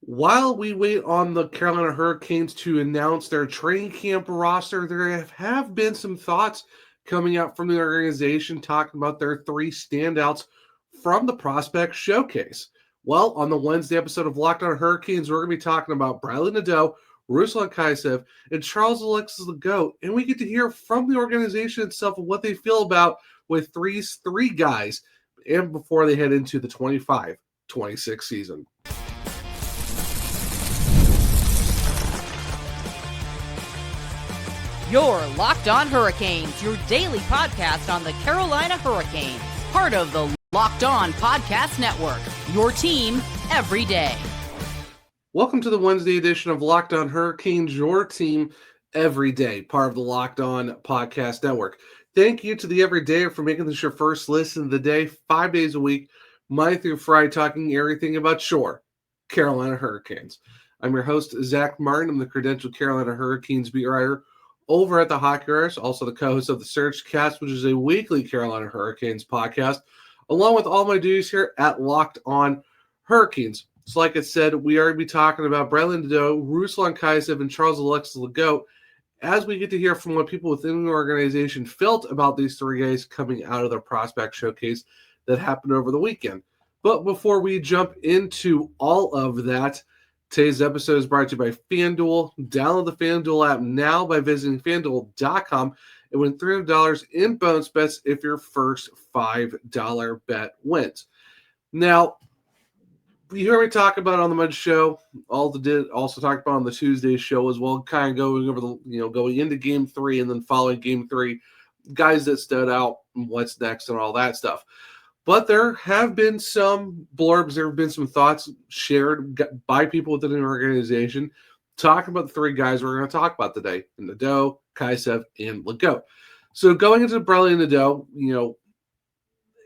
While we wait on the Carolina Hurricanes to announce their training camp roster, there have been some thoughts coming out from the organization talking about their three standouts from the prospect showcase. Well, on the Wednesday episode of Locked On Hurricanes, we're going to be talking about Bradly Nadeau, Ruslan Khazheyev, and Charles-Alexis Legault, and we get to hear from the organization itself of what they feel about with three guys and before they head into the 25-26 season. You're Locked On Hurricanes, your daily podcast on the Carolina Hurricanes. Part of the Locked On Podcast Network, your team every day. Welcome to the Wednesday edition of Locked On Hurricanes, your team every day, part of the Locked On Podcast Network. Thank you to the Everydayer for making this your first listen of the day, 5 days a week, Monday through Friday, talking everything about your Carolina Hurricanes. I'm your host, Zach Martin. I'm the credentialed Carolina Hurricanes beat writer over at the Hockey Writers, also the co-host of the Surge Cast, which is a weekly Carolina Hurricanes podcast, along with all my duties here at Locked On Hurricanes. So like I said, we are going to be talking about Bradly Nadeau, Ruslan Khazheyev, and Charles-Alexis Legault as we get to hear from what people within the organization felt about these three guys coming out of their prospect showcase that happened over the weekend. But before we jump into all of that, today's episode is brought to you by FanDuel. Download the FanDuel app now by visiting FanDuel.com and win $300 in bonus bets if your first $5 bet wins. Now, you heard me talk about it on the Monday show. Also talked about on the Tuesday show as well, kind of going over going into Game 3 and then following Game 3, guys that stood out, what's next, and all that stuff. But there have been some blurbs, there have been some thoughts shared by people within an organization talking about the three guys we're going to talk about today, Nadeau, Khazheyev, and Legault. So going into Bradly Nadeau,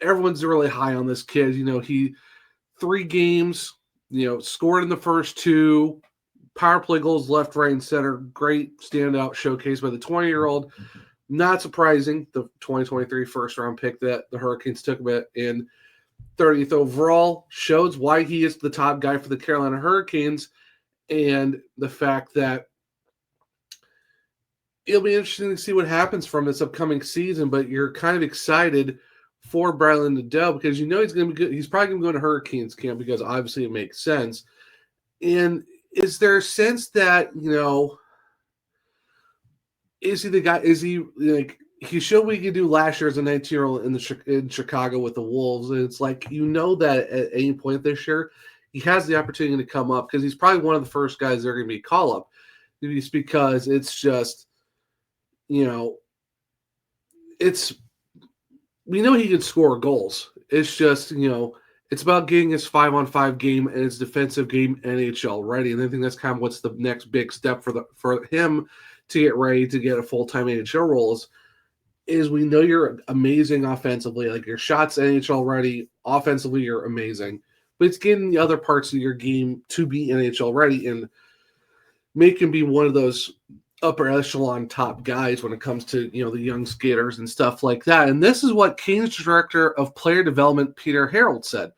everyone's really high on this kid. He 3 games, scored in the first 2, power play goals left, right, and center. Great standout showcase by the 20-year-old. Not surprising, the 2023 first-round pick that the Hurricanes took him at in 30th overall shows why he is the top guy for the Carolina Hurricanes, and the fact that it'll be interesting to see what happens from this upcoming season, but you're kind of excited for Bradly Nadeau because he's going to be good. He's probably going to go to Hurricanes camp because obviously it makes sense. And is there a sense that, is he the guy? Is he like he showed what he could do last year as a 19-year-old in Chicago with the Wolves? And it's like that at any point this year he has the opportunity to come up because he's probably one of the first guys that are going to be call up. Just because it's just it's we know he can score goals. It's just it's about getting his 5-on-5 game and his defensive game NHL ready. And I think that's kind of what's the next big step for him to get ready to get a full-time NHL role is we know you're amazing offensively. Like your shots NHL ready. Offensively, you're amazing. But it's getting the other parts of your game to be NHL ready and make him be one of those upper echelon top guys when it comes to, the young skaters and stuff like that. And this is what Canes director of player development, Peter Harold, said.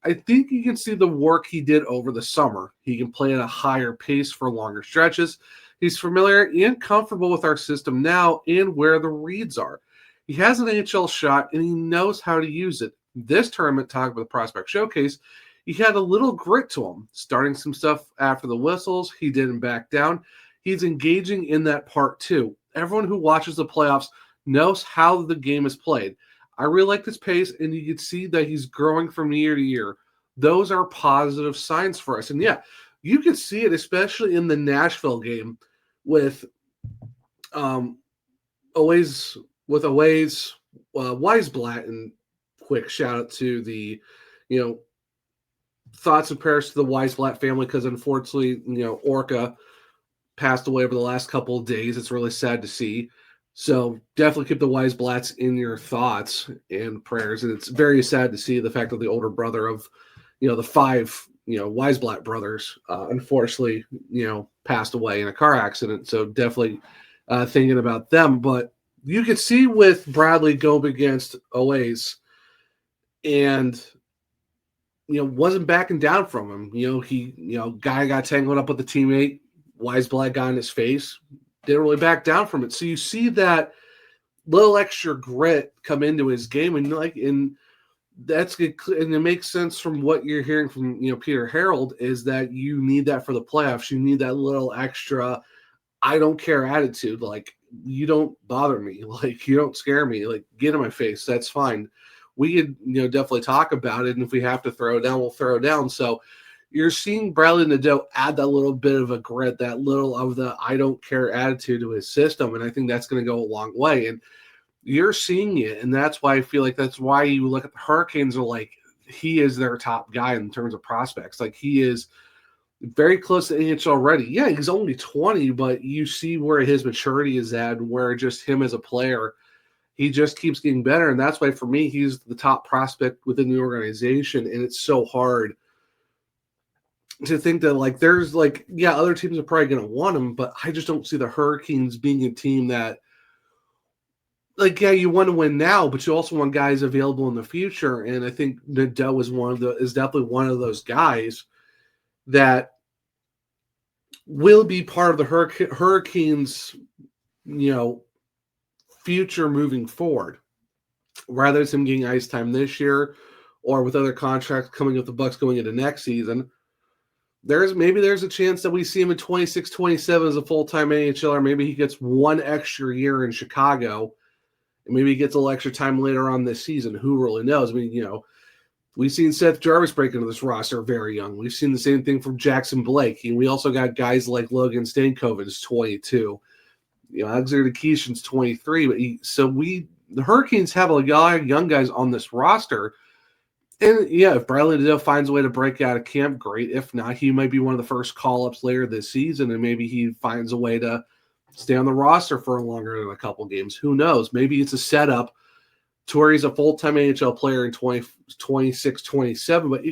I think you can see the work he did over the summer. He can play at a higher pace for longer stretches. He's familiar and comfortable with our system now and where the reads are. He has an NHL shot and he knows how to use it. This tournament, talking about the prospect showcase, he had a little grit to him, starting some stuff after the whistles. He didn't back down. He's engaging in that part too. Everyone who watches the playoffs knows how the game is played. I really like this pace, and you can see that he's growing from year to year. Those are positive signs for us. And yeah, you can see it, especially in the Nashville game with Weisblatt, and quick shout out to the, thoughts and prayers to the Weisblatt family because unfortunately, Orca passed away over the last couple of days. It's really sad to see. So definitely keep the Weisblatts in your thoughts and prayers. And it's very sad to see the fact that the older brother of, the 5, Weisblatt brothers, unfortunately, passed away in a car accident. So definitely thinking about them. But you could see with Bradly going against Oaze and wasn't backing down from him. Guy got tangled up with a teammate, wise black guy in his face, didn't really back down from it. So you see that little extra grit come into his game, and that's good, and it makes sense from what you're hearing from Peter Harold, is that you need that for the playoffs. You need that little extra I don't care attitude. Like, you don't bother me. Like, you don't scare me. Like, get in my face. That's fine. We could, definitely talk about it. And if we have to throw it down, we'll throw it down. So you're seeing Bradly Nadeau add that little bit of a grit, that little of the I don't care attitude to his system. And I think that's going to go a long way. And you're seeing it. And that's why I feel like that's why you look at the Hurricanes are like, he is their top guy in terms of prospects. Like, he is very close to AHL already. Yeah, he's only 20, but you see where his maturity is at, where just him as a player, he just keeps getting better. And that's why, for me, he's the top prospect within the organization. And it's so hard to think that, like, there's, like, yeah, other teams are probably going to want him, but I just don't see the Hurricanes being a team that, like, yeah, you want to win now, but you also want guys available in the future. And I think Nadeau is definitely one of those guys that will be part of the Hurricanes, future moving forward, rather than him getting ice time this year or with other contracts coming with the Bucks going into next season. There's a chance that we see him in 26, 27 as a full-time AHLer. Maybe he gets one extra year in Chicago, and maybe he gets a little extra time later on this season. Who really knows? I mean, we've seen Seth Jarvis break into this roster very young. We've seen the same thing from Jackson Blake. And we also got guys like Logan Stankoven is 22. Alexander Nikishin's 23. But the Hurricanes have a lot of young guys on this roster. And, yeah, if Bradly Nadeau finds a way to break out of camp, great. If not, he might be one of the first call-ups later this season, and maybe he finds a way to stay on the roster for longer than a couple games. Who knows? Maybe it's a setup to where he's a full-time AHL player in 26, 27. But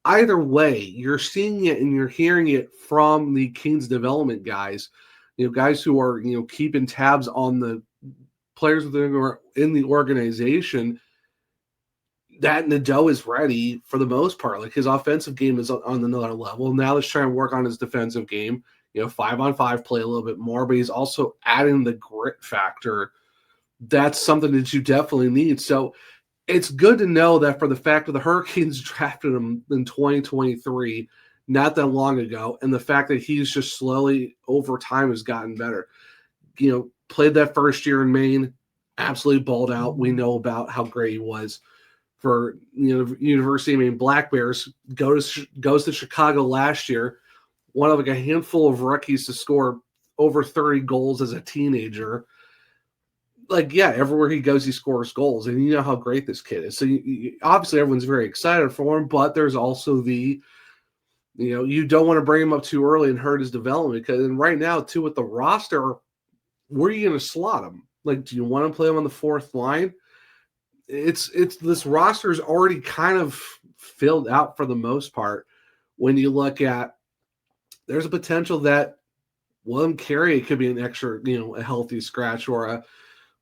either way, you're seeing it and you're hearing it from the Kings development guys, guys who are, keeping tabs on the players in the organization, that Nadeau is ready for the most part. Like, his offensive game is on another level. Now he's trying to work on his defensive game, 5-on-5 play a little bit more, but he's also adding the grit factor. That's something that you definitely need. So it's good to know that for the fact that the Hurricanes drafted him in 2023, not that long ago, and the fact that he's just slowly over time has gotten better. Played that first year in Maine, absolutely balled out. We know about how great he was for University of Maine Black Bears. Goes to Chicago last year, one of like a handful of rookies to score over 30 goals as a teenager. Like, yeah, everywhere he goes, he scores goals. And you know how great this kid is. So obviously everyone's very excited for him, but there's also the, you don't want to bring him up too early and hurt his development. Because right now, too, with the roster, where are you going to slot him? Like, do you want to play him on the fourth line? It's this roster is already kind of filled out for the most part. When you look at, there's a potential that William Carey could be an extra, a healthy scratch, or a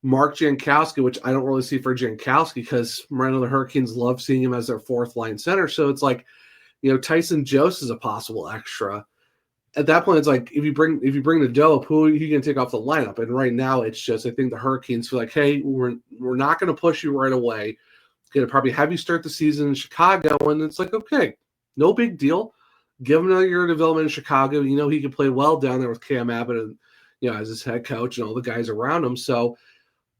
Mark Jankowski, which I don't really see for Jankowski because right now the Hurricanes love seeing him as their fourth line center. So it's like, Tyson Jost is a possible extra. At that point, it's like, if you bring the dope, who are you going to take off the lineup? And right now, it's just, I think the Hurricanes feel like, hey, we're not going to push you right away. Going to probably have you start the season in Chicago, and it's like, okay, no big deal. Give him another year of development in Chicago. He can play well down there with Cam Abbott and as his head coach and all the guys around him. So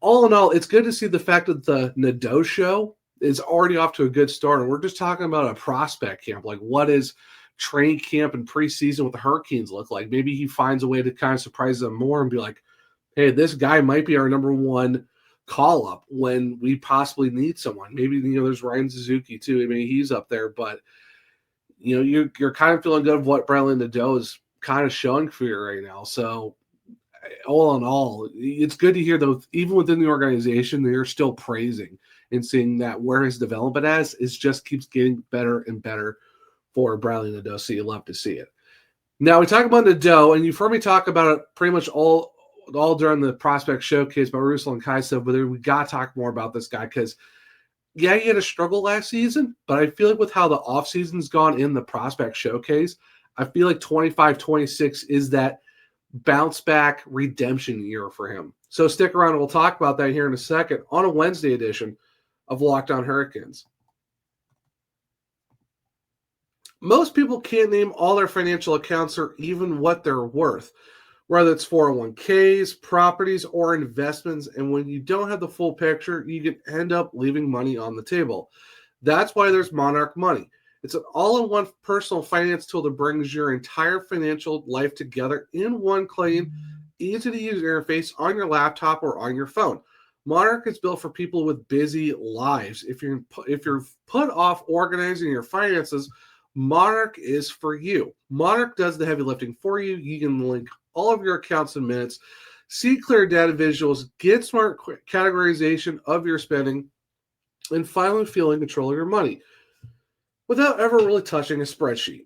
all in all, it's good to see the fact that the Nadeau show is already off to a good start, and we're just talking about a prospect camp. Like, what is training camp and preseason with the Hurricanes look like? Maybe he finds a way to kind of surprise them more and be like, hey, this guy might be our number one call up when we possibly need someone. Maybe, there's Ryan Suzuki too. I mean, he's up there, but you're kind of feeling good of what Bradly Nadeau is kind of showing for you right now. So all in all, it's good to hear though, even within the organization, they're still praising and seeing that where his development is just keeps getting better and better for Bradly Nadeau, so you love to see it. Now, we talk about Nadeau, and you've heard me talk about it pretty much all during the prospect showcase by Ruslan Khazheyev, but we got to talk more about this guy because Yeah, he had a struggle last season, but I feel like with how the offseason's gone in the prospect showcase, I feel like 25-26 is that bounce back redemption year for him. So stick around and we'll talk about that here in a second on a Wednesday edition of Locked On Hurricanes. Most people can't name all their financial accounts or even what they're worth, whether it's 401ks, properties, or investments. And when you don't have the full picture, you can end up leaving money on the table. That's why there's Monarch Money. It's an all-in-one personal finance tool that brings your entire financial life together in one clean, easy-to-use interface on your laptop or on your phone. Monarch is built for people with busy lives. If you're put off organizing your finances, Monarch is for you. Monarch does the heavy lifting for you. You can link all of your accounts in minutes, see clear data visuals, get smart categorization of your spending, and finally feel in control of your money without ever really touching a spreadsheet.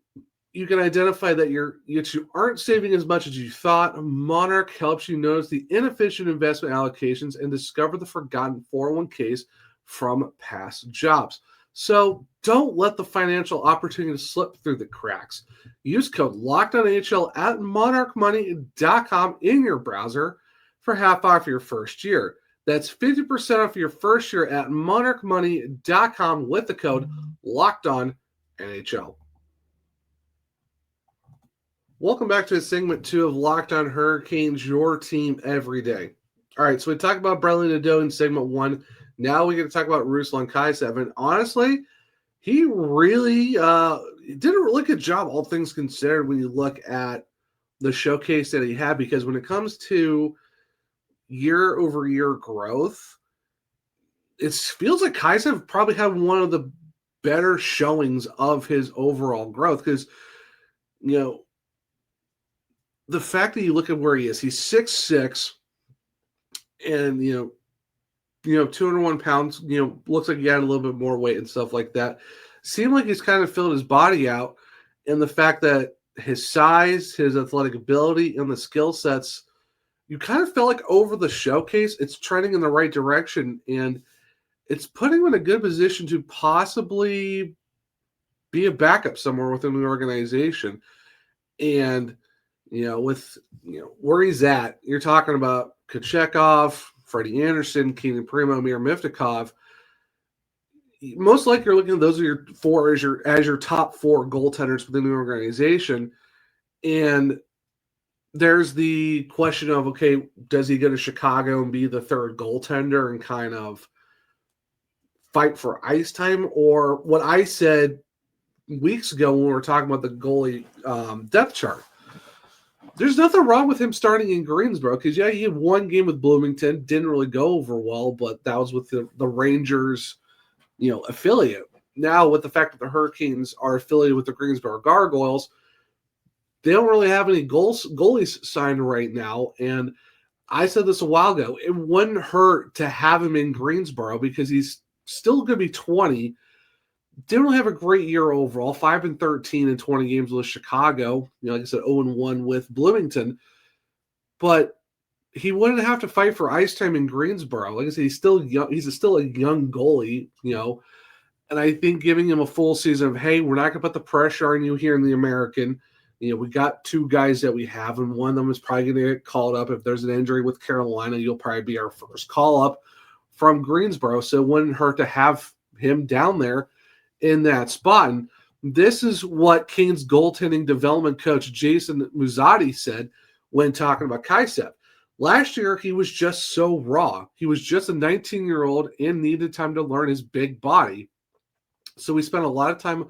You can identify that you aren't saving as much as you thought. Monarch helps you notice the inefficient investment allocations and discover the forgotten 401ks from past jobs. So don't let the financial opportunity slip through the cracks. Use code LOCKEDONNHL at monarchmoney.com in your browser for half off your first year. That's 50% off your first year at monarchmoney.com with the code LOCKEDONNHL. Welcome back to segment 2 of Locked On Hurricanes, your team every day. All right, so we talked about Bradly Nadeau in segment 1. Now we're going to talk about Ruslan Khazheyev. And honestly, he really did a really good job, all things considered, when you look at the showcase that he had. Because when it comes to year-over-year growth, it feels like Khazheyev probably had one of the better showings of his overall growth. Because, you know, the fact that you look at where he is, he's 6'6", and, 201 pounds, looks like he had a little bit more weight and stuff like that. Seemed like he's kind of filled his body out. And the fact that his size, his athletic ability, and the skill sets, you kind of felt like over the showcase, it's trending in the right direction. And it's putting him in a good position to possibly be a backup somewhere within the organization. And, with where he's at, you're talking about Kochetkov, Freddie Anderson, Keenan Primo, Mir Miftakov. Most likely you're looking at those are your four as your top 4 goaltenders within the organization. And there's the question of, okay, does he go to Chicago and be the third goaltender and kind of fight for ice time? Or what I said weeks ago when we were talking about the goalie depth chart, there's nothing wrong with him starting in Greensboro because, yeah, he had one game with Bloomington, didn't really go over well, but that was with the Rangers, affiliate. Now, with the fact that the Hurricanes are affiliated with the Greensboro Gargoyles, they don't really have any goalies signed right now. And I said this a while ago, it wouldn't hurt to have him in Greensboro because he's still going to be 20. Didn't really have a great year overall, 5-13 in 20 games with Chicago. Like I said, 0-1 with Bloomington. But he wouldn't have to fight for ice time in Greensboro. Like I said, he's still young. He's still a young goalie, And I think giving him a full season of, hey, we're not going to put the pressure on you here in the American. We got 2 guys that we have, and one of them is probably going to get called up. If there's an injury with Carolina, you'll probably be our first call up from Greensboro. So it wouldn't hurt to have him down there in that spot. And this is what Canes goaltending development coach Jason Muzzatti said when talking about Khazheyev. Last year, he was just so raw. He was just a 19-year-old and needed time to learn his big body. So we spent a lot of time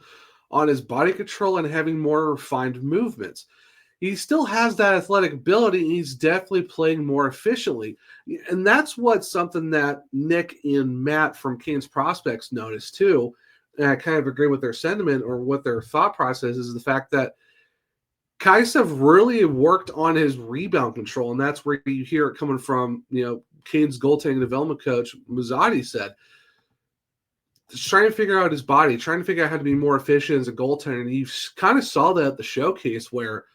on his body control and having more refined movements. He still has that athletic ability, and he's definitely playing more efficiently. And that's something that Nick and Matt from Canes Prospects noticed too. And I kind of agree with their sentiment or what their thought process is the fact that Khazheyev really worked on his rebound control, and that's where you hear it coming from, Canes goaltending development coach Muzzatti said. Just trying to figure out his body, trying to figure out how to be more efficient as a goaltender. And you kind of saw that at the showcase where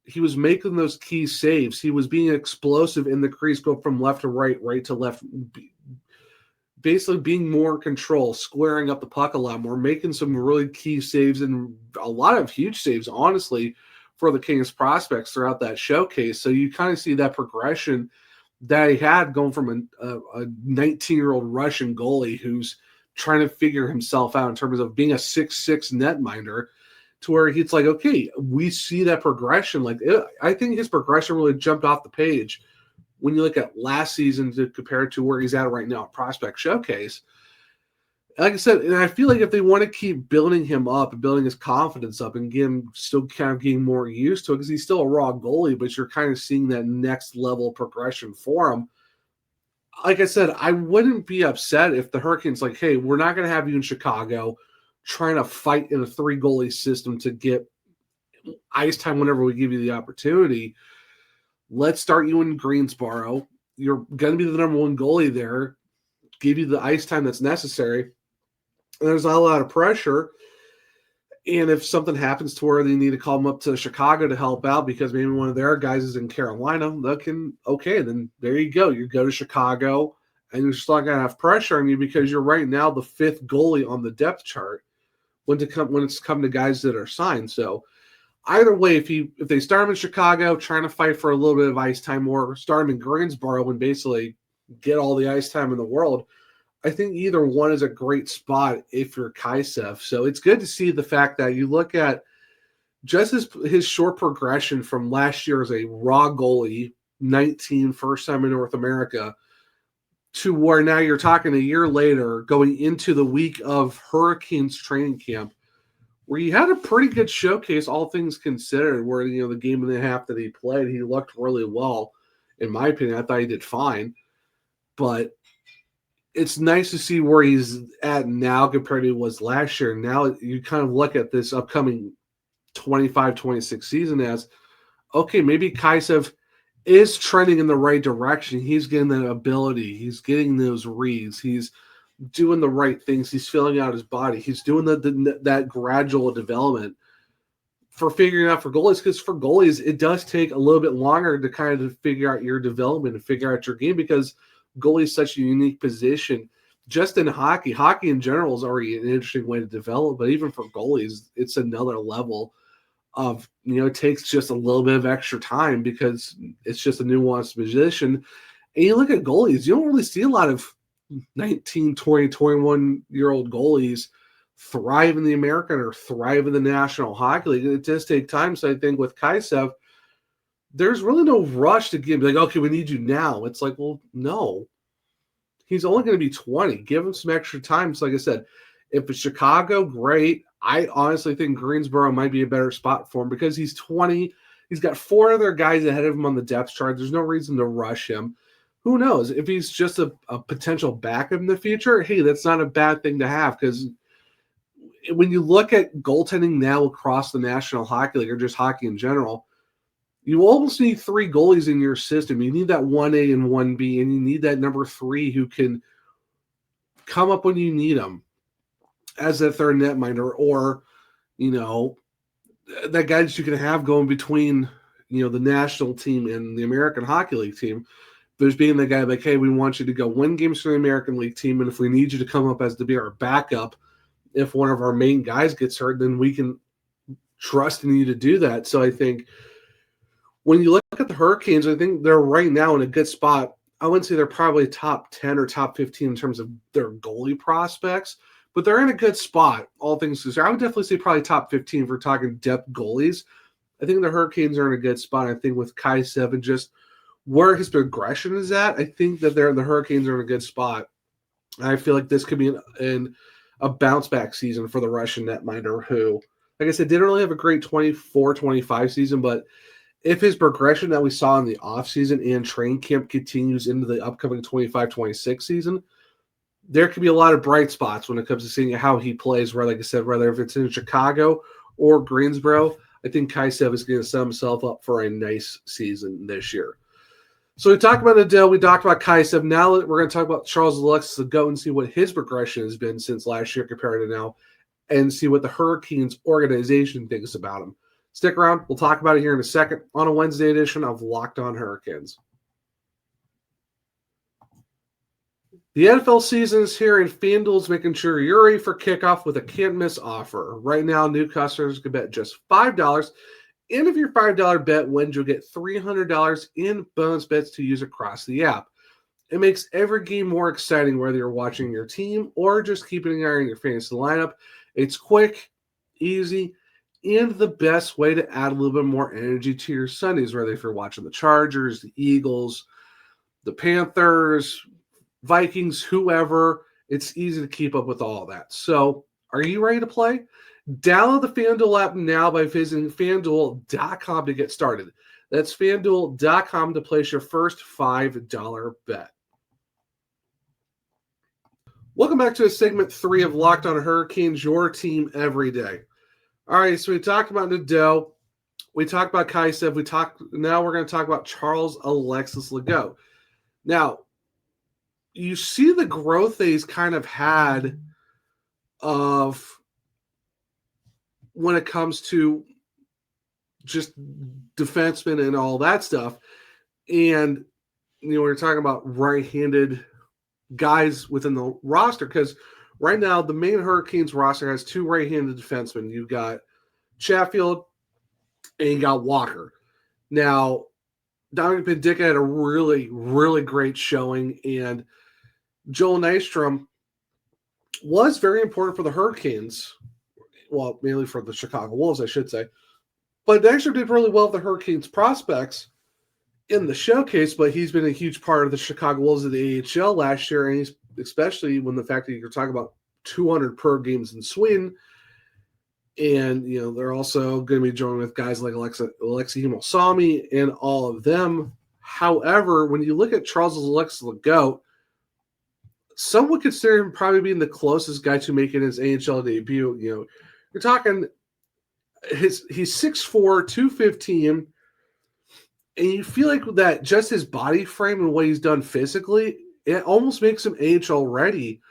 he was making those key saves. He was being explosive in the crease, go from left to right, right to left, basically being more in control, squaring up the puck a lot more, making some really key saves and a lot of huge saves, honestly, for the Kings prospects throughout that showcase. So you kind of see that progression that he had going from a 19-year-old Russian goalie who's trying to figure himself out in terms of being a 6'6" netminder to where he's like, okay, we see that progression. Like, I think his progression really jumped off the page when you look at last season to compare it to where he's at right now at Prospect Showcase. Like I said, and I feel like if they want to keep building him up and building his confidence up and get him still kind of getting more used to it, because he's still a raw goalie, but you're kind of seeing that next level progression for him. Like I said, I wouldn't be upset if the Hurricanes like, hey, we're not going to have you in Chicago trying to fight in a 3-goalie system to get ice time whenever we give you the opportunity. Let's start you in Greensboro. You're going to be the number 1 goalie there, give you the ice time that's necessary. And there's not a lot of pressure. And if something happens to where they need to call them up to Chicago to help out because maybe one of their guys is in Carolina, then there you go. You go to Chicago, and you're still not going to have pressure on you because you're right now the 5th goalie on the depth chart when it's come to guys that are signed. So either way, if they start him in Chicago trying to fight for a little bit of ice time, or start him in Greensboro and basically get all the ice time in the world, I think either one is a great spot if you're Khazheyev. So it's good to see the fact that you look at just his short progression from last year as a raw goalie, 19, first time in North America, to where now you're talking a year later going into the week of Hurricanes training camp, where he had a pretty good showcase, all things considered, where, the game and a half that he played, he looked really well. In my opinion, I thought he did fine. But it's nice to see where he's at now compared to was last year. Now you kind of look at this upcoming 25-26 season as, okay, maybe Khazheyev is trending in the right direction. He's getting that ability. He's getting those reads. He's doing the right things. He's filling out his body. He's doing that gradual development for figuring out for goalies, because for goalies, it does take a little bit longer to kind of figure out your development and figure out your game, because goalie is such a unique position. Just in hockey in general is already an interesting way to develop, but even for goalies, it's another level of, it takes just a little bit of extra time because it's just a nuanced position. And you look at goalies, you don't really see a lot of 19, 20, 21-year-old goalies thrive in the American or thrive in the National Hockey League. It does take time. So I think with Khazheyev, there's really no rush to give, like, okay, we need you now. It's like, well, no. He's only going to be 20. Give him some extra time. So like I said, if it's Chicago, great. I honestly think Greensboro might be a better spot for him because he's 20. He's got 4 other guys ahead of him on the depth chart. There's no reason to rush him. Who knows? If he's just a potential backup in the future, hey, that's not a bad thing to have, because when you look at goaltending now across the National Hockey League or just hockey in general, you almost need 3 goalies in your system. You need that 1A and 1B, and you need that number 3 who can come up when you need them as that third netminder, or, that guy that you can have going between, the national team and the American Hockey League team. There's being the guy like, hey, we want you to go win games for the American League team, and if we need you to come up as to be our backup, if one of our main guys gets hurt, then we can trust in you to do that. So I think when you look at the Hurricanes, I think they're right now in a good spot. I wouldn't say they're probably top 10 or top 15 in terms of their goalie prospects, but they're in a good spot, all things considered. I would definitely say probably top 15 if we're talking depth goalies. I think the Hurricanes are in a good spot. I think with Khazheyev and just where his progression is at, I think that the Hurricanes are in a good spot. I feel like this could be a bounce-back season for the Russian netminder who, like I said, didn't really have a great 24-25 season, but if his progression that we saw in the offseason and training camp continues into the upcoming 25-26 season, there could be a lot of bright spots when it comes to seeing how he plays, where, like I said, whether if it's in Chicago or Greensboro, I think Khazheyev is going to set himself up for a nice season this year. So we talked about Nadeau, we talked about Khazheyev. Now we're going to talk about Charles-Alexis Legault and see what his progression has been since last year compared to now, and see what the Hurricanes organization thinks about him. Stick around. We'll talk about it here in a second on a Wednesday edition of Locked On Hurricanes. The NFL season is here, and FanDuel's making sure you're ready for kickoff with a can't-miss offer. Right now, new customers can bet just $5, and if your $5 bet wins, you'll get $300 in bonus bets to use across the app. It makes every game more exciting, whether you're watching your team or just keeping an eye on your fantasy lineup. It's quick, easy, and the best way to add a little bit more energy to your Sundays, whether if you're watching the Chargers, the Eagles, the Panthers, Vikings, whoever. It's easy to keep up with all that. So, are you ready to play? Download the FanDuel app now by visiting FanDuel.com to get started. That's FanDuel.com to place your first $5 bet. Welcome back to segment 3 of Locked on Hurricanes, your team every day. All right, so we talked about Nadeau. We talked about Khazheyev. Now we're going to talk about Charles-Alexis Legault. Now, you see the growth that he's kind of had of when it comes to just defensemen and all that stuff. And, we're talking about right-handed guys within the roster, because right now the main Hurricanes roster has 2 right-handed defensemen. You've got Chatfield and you got Walker. Now, Dominic Bendica had a really, really great showing, and Joel Nystrom was very important for the Hurricanes. Well, mainly for the Chicago Wolves, I should say. But Nystrom did really well with the Hurricanes prospects in the showcase, but he's been a huge part of the Chicago Wolves of the AHL last year, and he's especially when the fact that you're talking about 200 per games in Sweden. And, they're also going to be joining with guys like Alexei Himosami and all of them. However, when you look at Charles-Alexis Legault, some would consider him probably being the closest guy to making his AHL debut. You're talking he's 6'4", 215, and you feel like that just his body frame and what he's done physically, it almost makes him AHL ready.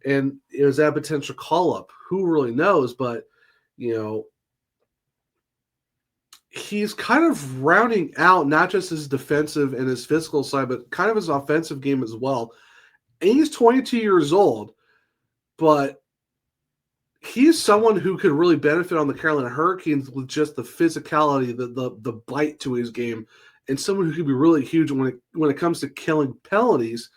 And is that potential call-up? Who really knows? But, he's kind of rounding out not just his defensive and his physical side, but kind of his offensive game as well. And he's 22 years old, but he's someone who could really benefit on the Carolina Hurricanes with just the physicality, the bite to his game, and someone who could be really huge when it comes to killing penalties.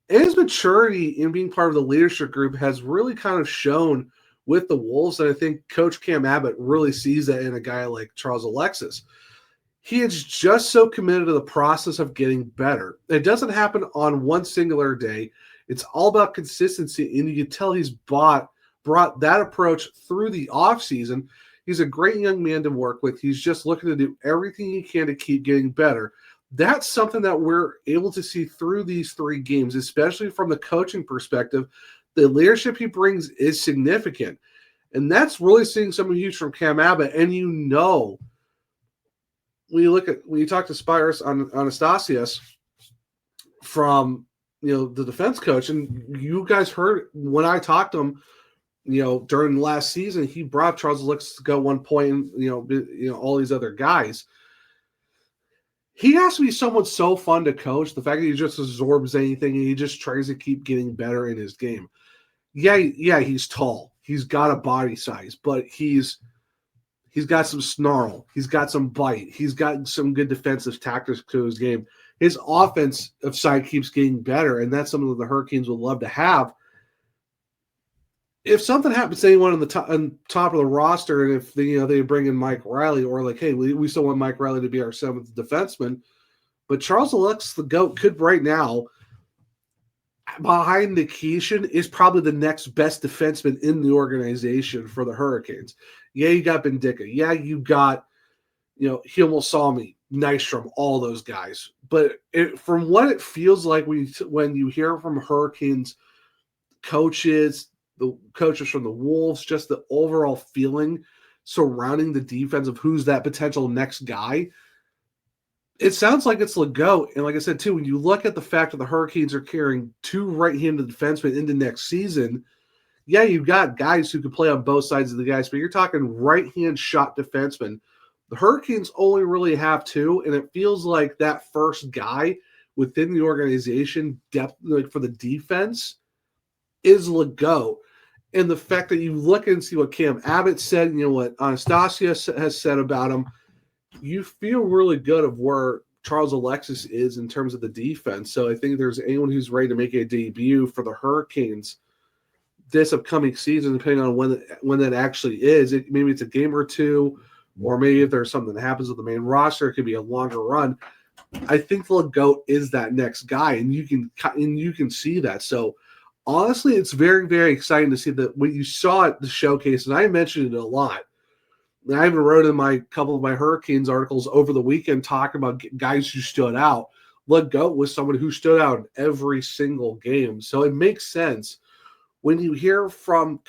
And his maturity in being part of the leadership group has really kind of shown with the Wolves, and I think Coach Cam Abbott really sees that in a guy like Charles-Alexis. He is just so committed to the process of getting better. It doesn't happen on one singular day. It's all about consistency, and you can tell he's brought that approach through the offseason. He's a great young man to work with. He's just looking to do everything he can to keep getting better. That's something that we're able to see through these 3 games, especially from the coaching perspective. The leadership he brings is significant, and that's really seeing something huge from Cam Abbott. And when you talk to Spyros Anastasios from the defense coach, and you guys heard when I talked to him, during last season, he brought Charles-Alexis to go 1 point, and all these other guys. He has to be someone so fun to coach. The fact that he just absorbs anything and he just tries to keep getting better in his game. Yeah, he's tall. He's got a body size, but he's got some snarl. He's got some bite. He's got some good defensive tactics to his game. His offensive side keeps getting better, and that's something that the Hurricanes would love to have. If something happens to anyone on top of the roster, and if they bring in Mike Riley, or like, hey, we still want Mike Riley to be our 7th defenseman, but Charles-Alexis Legault could right now, behind Nikishin, is probably the next best defenseman in the organization for the Hurricanes. Yeah, you got Bendica. Yeah, you got Himosami, Nystrom, all those guys. But from what it feels like when you hear from Hurricanes coaches, the coaches from the Wolves, just the overall feeling surrounding the defense of who's that potential next guy, it sounds like it's Legault. And like I said, too, when you look at the fact that the Hurricanes are carrying 2 right-handed defensemen into next season, yeah, you've got guys who can play on both sides of the guys, but you're talking right-hand shot defensemen. The Hurricanes only really have 2, and it feels like that first guy within the organization, depth like for the defense, is Legault. And the fact that you look and see what Cam Abbott said, what Anastasia has said about him, you feel really good of where Charles-Alexis is in terms of the defense. So I think there's anyone who's ready to make a debut for the Hurricanes this upcoming season, depending on when that actually is. Maybe it's a game or two, or maybe if there's something that happens with the main roster, it could be a longer run. I think Legault is that next guy, and you can see that. So honestly, it's very, very exciting to see that what you saw at the showcase, and I mentioned it a lot. I even wrote in my couple of my Hurricanes articles over the weekend talking about guys who stood out. Legault was someone who stood out in every single game. So it makes sense when you hear from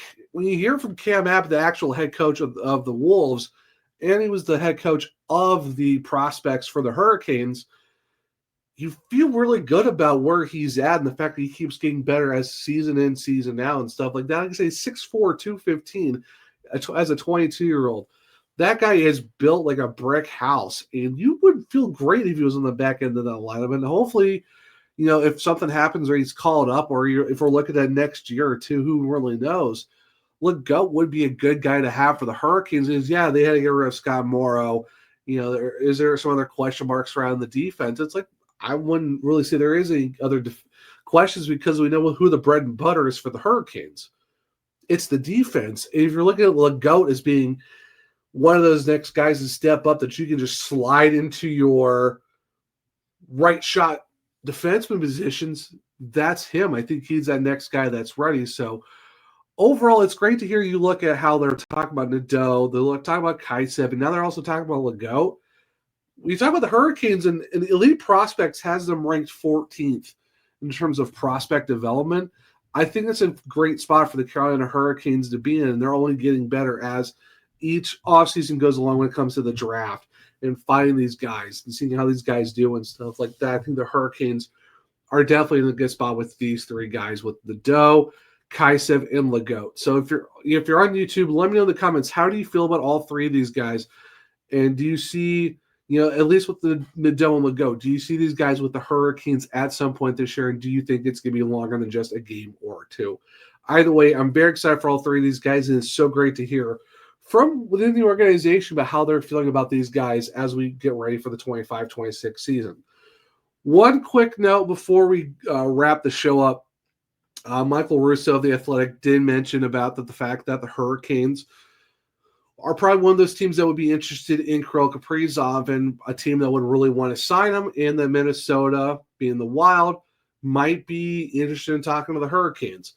Cam Abbott, the actual head coach of the Wolves, and he was the head coach of the prospects for the Hurricanes, you feel really good about where he's at and the fact that he keeps getting better as season in, season out and stuff like that. Like I say, 6'4", 215 as a 22-year-old. That guy is built like a brick house, and you would feel great if he was on the back end of that lineup. And hopefully, if something happens or he's called up, or if we're looking at next year or two, who really knows, Legault would be a good guy to have for the Hurricanes. They had to get rid of Scott Morrow. Is there some other question marks around the defense? It's like I wouldn't really say there is any other questions because we know who the bread and butter is for the Hurricanes. It's the defense. If you're looking at Legault as being one of those next guys to step up that you can just slide into your right shot defenseman positions, that's him. I think he's that next guy that's ready. So overall, it's great to hear you look at how they're talking about Nadeau, they're talking about Khazheyev, and now they're also talking about Legault. When you talk about the Hurricanes, and Elite Prospects has them ranked 14th in terms of prospect development. I think that's a great spot for the Carolina Hurricanes to be in, and they're only getting better as each offseason goes along when it comes to the draft and finding these guys and seeing how these guys do and stuff like that. I think the Hurricanes are definitely in a good spot with these three guys, with Nadeau, Khazheyev, and Legault. So if you're on YouTube, let me know in the comments, how do you feel about all three of these guys? And do you see, at least with the Nadeau and Legault, do you see these guys with the Hurricanes at some point this year? And do you think it's going to be longer than just a game or two? Either way, I'm very excited for all three of these guys, and it's so great to hear from within the organization about how they're feeling about these guys as we get ready for the 25-26 season. One quick note before we wrap the show up. Michael Russo of The Athletic did mention about the fact that the Hurricanes are probably one of those teams that would be interested in Kirill Kaprizov, and a team that would really want to sign him, and that Minnesota, being the Wild, might be interested in talking to the Hurricanes.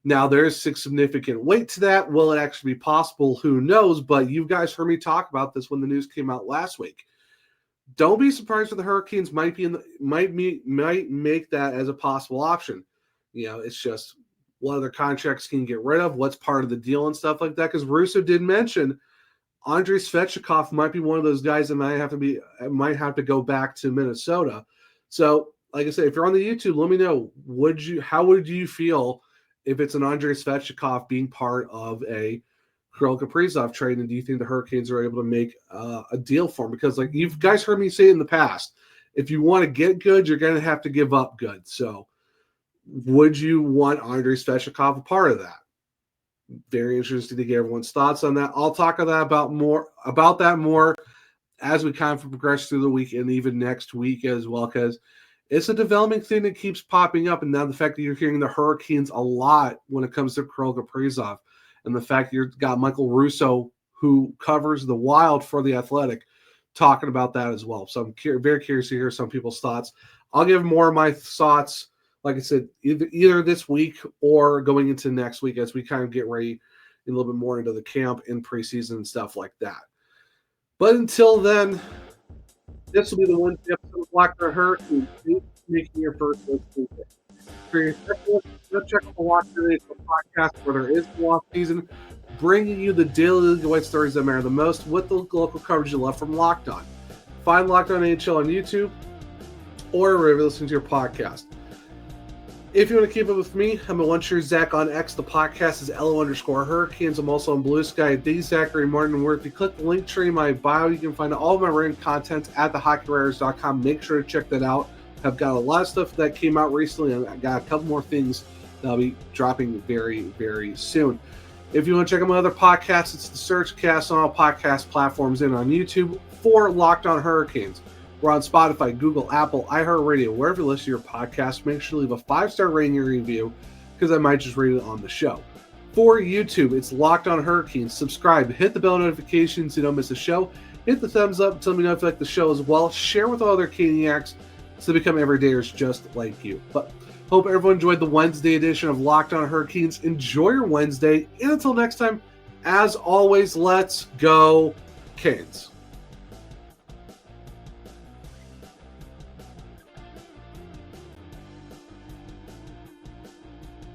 Now, there's significant weight to that. Will it actually be possible? Who knows? But you guys heard me talk about this when the news came out last week. Don't be surprised if the Hurricanes might make that as a possible option. It's just what other contracts can get rid of, what's part of the deal and stuff like that. Because Russo did mention Andrei Svechnikov might be one of those guys that might have to go back to Minnesota. So, like I said, if you're on the YouTube, let me know. How would you feel if it's an Andrei Svechnikov being part of a Kirill Kaprizov trade, and do you think the Hurricanes are able to make a deal for him? Because like you guys heard me say in the past, if you want to get good, you're going to have to give up good. So would you want Andrei Svechnikov a part of that? Very interesting to get everyone's thoughts on that. I'll talk about that more as we kind of progress through the week and even next week as well, because it's a developing thing that keeps popping up. And now the fact that you're hearing the Hurricanes a lot when it comes to Kirill Kaprizov, and the fact you've got Michael Russo, who covers the Wild for The Athletic, talking about that as well. So I'm very curious to hear some people's thoughts. I'll give more of my thoughts, like I said, either this week or going into next week as we kind of get ready a little bit more into the camp and preseason and stuff like that. But until then, this will be the one episode of Locked On Hurricanes. Thanks for making your first listen. For your second, go check out the Locked On NHL podcast, where there is the off season, bringing you the daily League White stories that matter the most with the local coverage you love from Locked On. Find Locked On NHL on YouTube or wherever you listen to your podcast. If you want to keep up with me, I'm at OneShirt Zach on X. The podcast is LO_Hurricanes. I'm also on Blue Sky at the Zachary Martin, where if you click the link tree in my bio, you can find all of my written content at thehockeywriters.com. Make sure to check that out. have got a lot of stuff that came out recently, and I got a couple more things that'll be dropping very, very soon. If you want to check out my other podcasts, it's the Searchcast on all podcast platforms and on YouTube for Locked On Hurricanes. We're on Spotify, Google, Apple, iHeartRadio, wherever you listen to your podcast. Make sure to leave a 5-star rating and review because I might just read it on the show. For YouTube, it's Locked On Hurricanes. Subscribe, hit the bell notifications so you don't miss a show. Hit the thumbs up, tell me if you like the show as well. Share with all other Caniacs so they become everydayers just like you. But hope everyone enjoyed the Wednesday edition of Locked On Hurricanes. Enjoy your Wednesday. And until next time, as always, let's go Canes.